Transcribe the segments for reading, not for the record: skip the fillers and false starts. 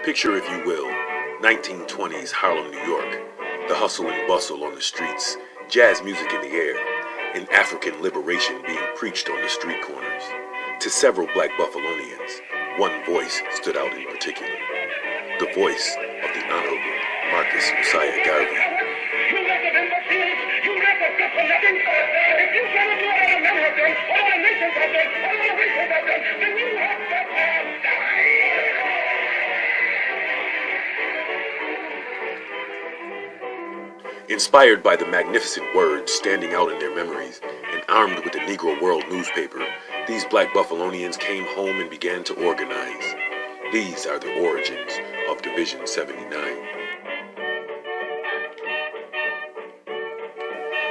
Picture, if you will, 1920s Harlem, New York, the hustle and bustle on the streets, jazz music in the air, and African liberation being preached on the street corners. To several black Buffalonians, one voice stood out in particular. The voice of the Honorable Marcus Mosiah Garvey. You let them in the fields, you let the good for nothing. If you cannot do it on many of them, all the nations of them, all the races of them, then you have to die. Inspired by the magnificent words standing out in their memories and armed with the Negro World newspaper, these black Buffalonians came home and began to organize. These are the origins of Division 79.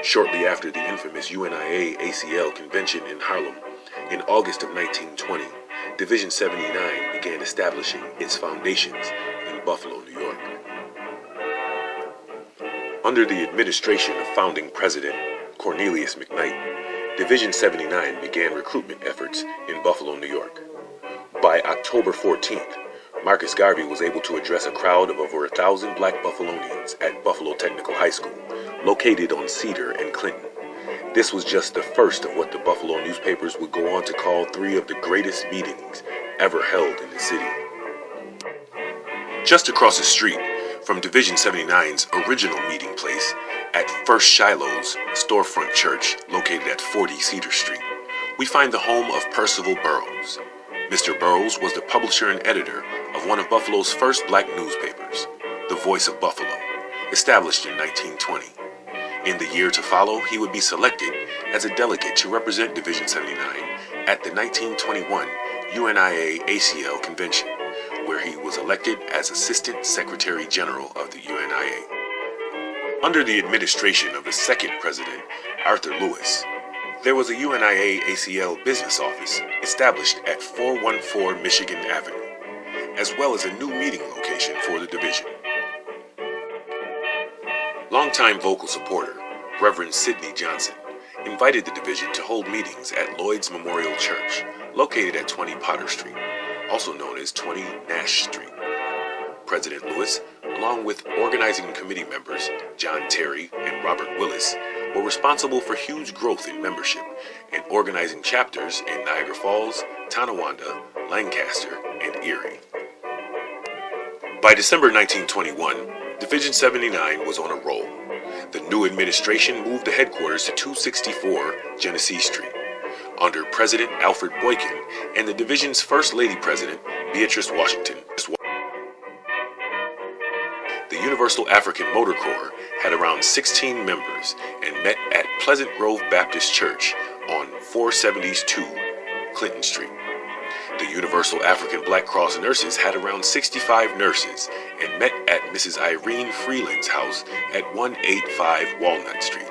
Shortly after the infamous UNIA-ACL convention in Harlem, in August of 1920, Division 79 began establishing its foundations in Buffalo, New York. Under the administration of founding President Cornelius McKnight, Division 79 began recruitment efforts in Buffalo, New York. By October 14th, Marcus Garvey was able to address a crowd of over 1,000 black Buffalonians at Buffalo Technical High School, located on CEDAR and Clinton. This was just the first of what the Buffalo newspapers would go on to call three of the greatest meetings ever held in the city. Just across the street from Division 79's original meeting place at First Shiloh's storefront church located at 40 Cedar Street, we find the home of Percival Burroughs. Mr. Burroughs was the publisher and editor of one of Buffalo's first black newspapers, The Voice of Buffalo, established in 1920. In the year to follow, he would be selected as a delegate to represent Division 79 at the 1921 UNIA-ACL convention, where he was elected as Assistant Secretary General of the UNIA. Under the administration of the second president, Arthur Lewis, there was a UNIA-ACL business office established at 414 Michigan Avenue, as well as a new meeting location for the division. Longtime vocal supporter, Reverend Sidney Johnson, invited the division to hold meetings at Lloyd's Memorial Church, located at 20 Potter Street, also known as 20 Nash Street. President Lewis, along with organizing committee members John Terry and Robert Willis, were responsible for huge growth in membership and organizing chapters in Niagara Falls, Tonawanda, Lancaster, and Erie. By December 1921, Division 79 was on a roll. The new administration moved the headquarters to 264 Genesee Street, under President Alfred Boykin and the division's First Lady President, Beatrice Washington. The Universal African Motor Corps had around 16 members and met at Pleasant Grove Baptist Church on 472 Clinton Street. The Universal African Black Cross Nurses had around 65 nurses and met at Mrs. Irene Freeland's house at 185 Walnut Street.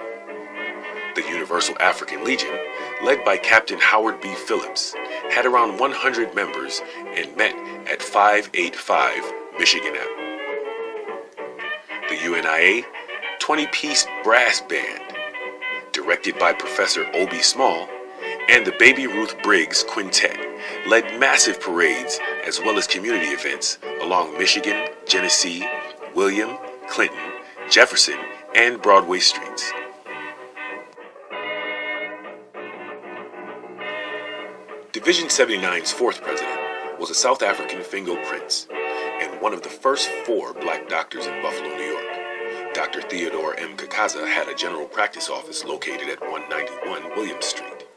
The Universal African Legion, led by Captain Howard B. Phillips, had around 100 members and met at 585 Michigan Avenue. The UNIA 20-piece brass band, directed by Professor O.B. Small, and the Baby Ruth Briggs Quintet led massive parades as well as community events along Michigan, Genesee, William, Clinton, Jefferson, and Broadway streets. Division 79's fourth president was a South African Fingo Prince and one of the first 4 black doctors in Buffalo, New York. Dr. Theodore M. Kakaza had a general practice office located at 191 William Street.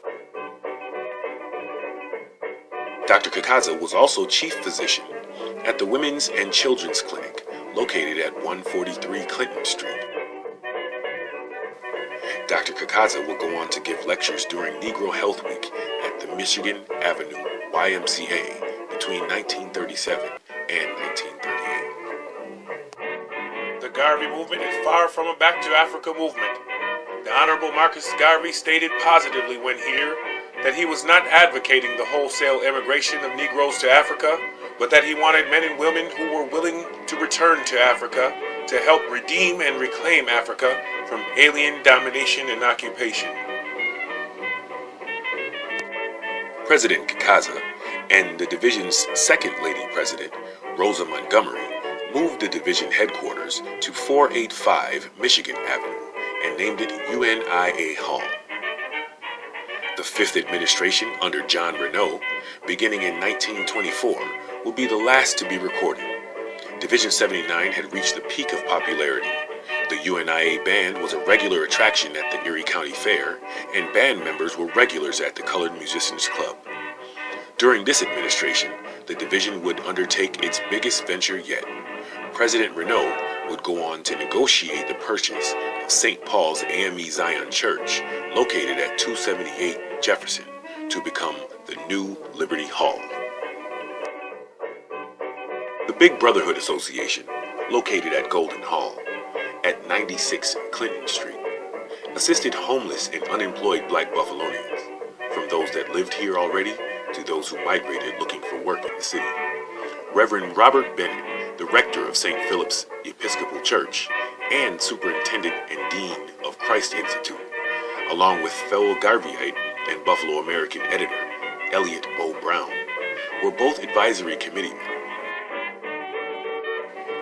Dr. Kakaza was also chief physician at the Women's and Children's Clinic located at 143 Clinton Street. Dr. Kakaza will go on to give lectures during Negro Health Week at the Michigan Avenue YMCA between 1937 and 1938. The Garvey movement is far from a Back to Africa movement. The Honorable Marcus Garvey stated positively when here that he was not advocating the wholesale immigration of Negroes to Africa, but that he wanted men and women who were willing to return to Africa to help redeem and reclaim Africa from alien domination and occupation. President Kakaza and the division's second lady president, Rosa Montgomery, moved the division headquarters to 485 Michigan Avenue and named it UNIA Hall. The fifth administration under John Renault, beginning in 1924, would be the last to be recorded. Division 79 had reached the peak of popularity. The UNIA band was a regular attraction at the Erie County Fair, and band members were regulars at the Colored Musicians Club. During this administration, the division would undertake its biggest venture yet. President Renault would go on to negotiate the purchase of St. Paul's AME Zion Church, located at 278 Jefferson, to become the new Liberty Hall. The Big Brotherhood Association, located at Golden Hall, at 96 Clinton Street, assisted homeless and unemployed black Buffalonians, from those that lived here already to those who migrated looking for work in the city. Reverend Robert Bennett, the rector of St. Philip's Episcopal Church and superintendent and dean of Christ Institute, along with fellow Garveyite and Buffalo American editor Elliot O. Brown, were both advisory committeemen.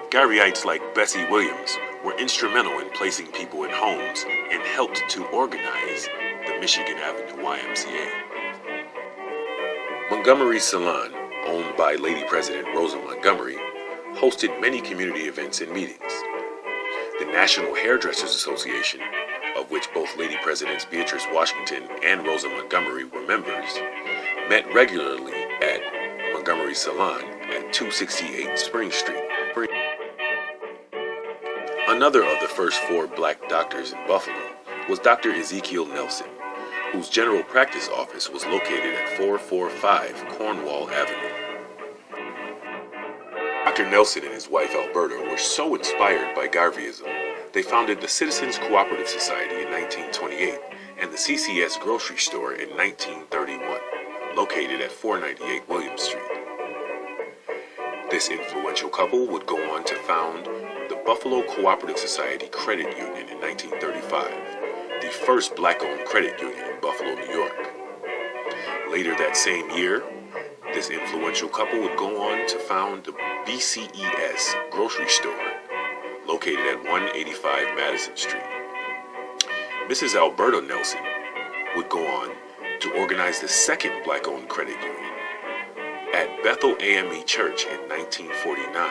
Garveyites like Bessie Williams were instrumental in placing people in homes and helped to organize the Michigan Avenue YMCA. Montgomery's Salon, owned by Lady President Rosa Montgomery, hosted many community events and meetings. The National Hairdressers Association, of which both Lady Presidents Beatrice Washington and Rosa Montgomery were members, met regularly at Montgomery's Salon at 268 Spring Street. Another of the first 4 black doctors in Buffalo was Dr. Ezekiel Nelson, whose general practice office was located at 445 Cornwall Avenue. Dr. Nelson and his wife Alberta were so inspired by Garveyism, they founded the Citizens Cooperative Society in 1928 and the CCS Grocery Store in 1931, located at 498 Williams Street. This influential couple would go on to found the Buffalo Cooperative Society Credit Union in 1935, the first black-owned credit union in Buffalo, New York. Later that same year, this influential couple would go on to found the BCES Grocery Store, located at 185 Madison Street. Mrs. Alberta Nelson would go on to organize the second black-owned credit union at Bethel AME Church in 1949,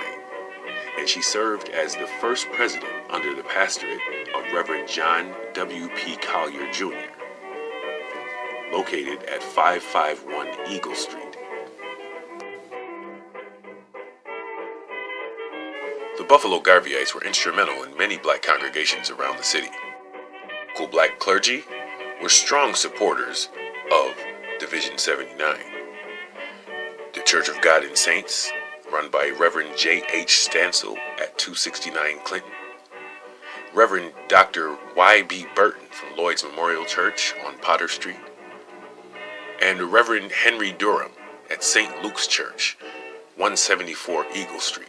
and she served as the first president under the pastorate of Reverend John W.P. Collier Jr., located at 551 Eagle Street. The Buffalo Garveyites were instrumental in many black congregations around the city. Local black clergy were strong supporters of Division 79. The Church of God and Saints, run by Reverend J.H. Stansel at 269 Clinton, Reverend Dr. Y.B. Burton from Lloyd's Memorial Church on Potter Street, and Reverend Henry Durham at St. Luke's Church, 174 Eagle Street.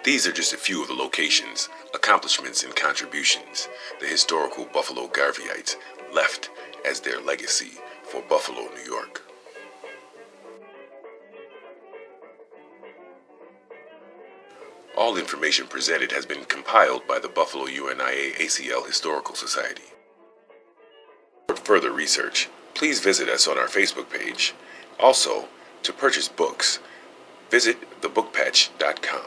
These are just a few of the locations, accomplishments, and contributions the historical Buffalo Garveyites left as their legacy for Buffalo, New York. All information presented has been compiled by the Buffalo UNIA-ACL Historical Society. For further research, please visit us on our Facebook page. Also, to purchase books, visit thebookpatch.com.